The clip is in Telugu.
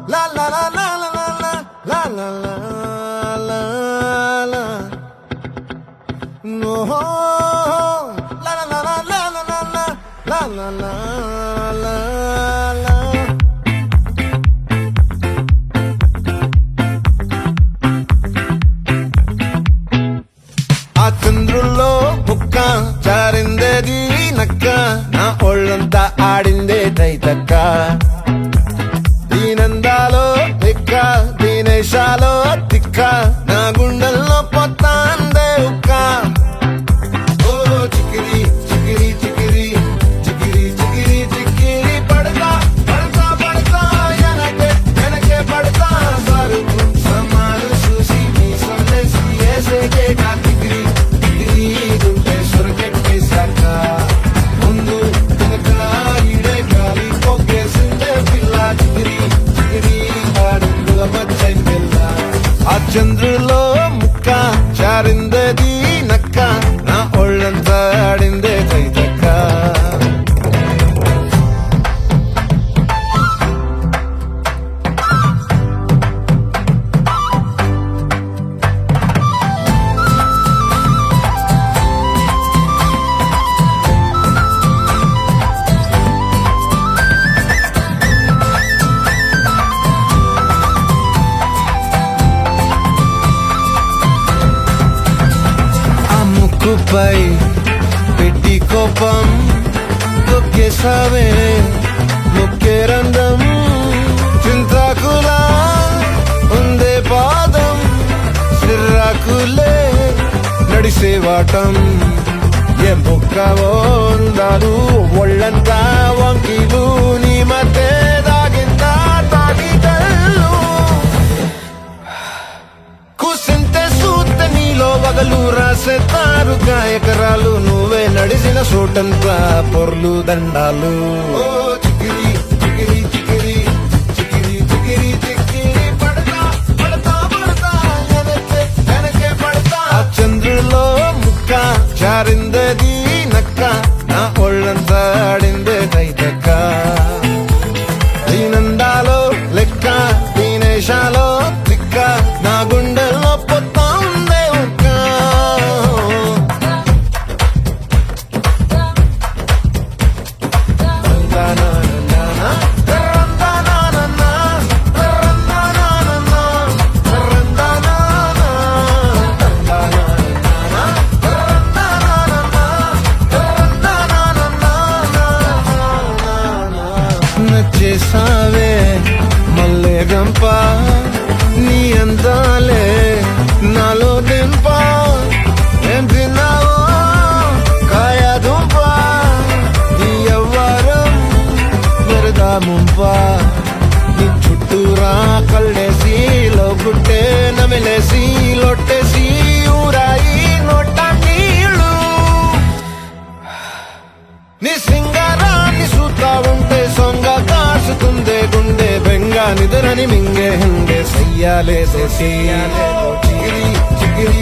La la la la la la la la la la la. No, la la la la la la la la la la la. ఆ చంద్రుల్లో బుక్క చారిందేది నక్క నా ఒళ్ళంతా ఆడిందే తైతక్క దీనందాలో తిక్క దీనేశాలో తిక్క నా గుండెల్లో పొత్తాందే ఉక్క ఓ చికిరి చికిరి చికిరి చికిరి చికిరి చికిరి పడతా పడతా పడతా ఎనకే ఎనకే పడతా సరుకు సమాలు చూసి మీ సొల్లేసి ఏసేకే నా చికిరి చికిరి గుంటే సొరకెట్టేశాక ముందు వెనక ఈడే గాలి పొగ్గేసిందే పిల్ల చికిరి చికిరి ఆడుగుల పచ్చని పిల్ల ఆ చంద్రులో ముక్క చారిందది నక్క నా ఒళ్ళంతా ఆడిందే తైతక్క ముక్కుపై పెట్టి కోపం తొక్కేసావే ముక్కే రంధ్రం చింతాకులా ఉందే పాదం సిర్రాకులే నడిసేవాటం ఏ బొక్కవో ఉందాలు ఒళ్ళంతా వంకీలు నీ మధ్య దాగిందా తాగిదల్లు కూసింతే సూత నీలో వగలు రాసేతారు గాయకరాలు నువ్వే నడిసిన చోటంతా పొర్లు దండాలు ఓ చికిరి చికిరి చికిరి చికిరి చికిరి చికిరి పడతా పడతా పడతా ఎనకే ఎనకే పడతా ఆ చంద్రులో ముక్క చారిందది నక్క నా ఒళ్ళంతా ఆడిందే తైతక్క దీనందాలో లెక్క దీనేశాలో తిక్క నా గుండెల్లో పొత్తా ఉందే ఉక్క నచ్చేసావే మల్లె గంప నీ అందాలే నాలో దింప ఏం తిన్నావో కాయ దుంప నీ ఎవ్వరం మెరదా ముంప నీ చుట్టూరా కళ్ళేసి లోగుట్టే నమిలేసి లొట్టేసి ఊరాయి నోట నీళ్ళు నీ సింగారాన్ని చూస్తా ఉంటే సొంగ కాసుకుందే గుండె బెంగా నిద్రని మింగే హండే సయ్యాలే చికిరి చికిరి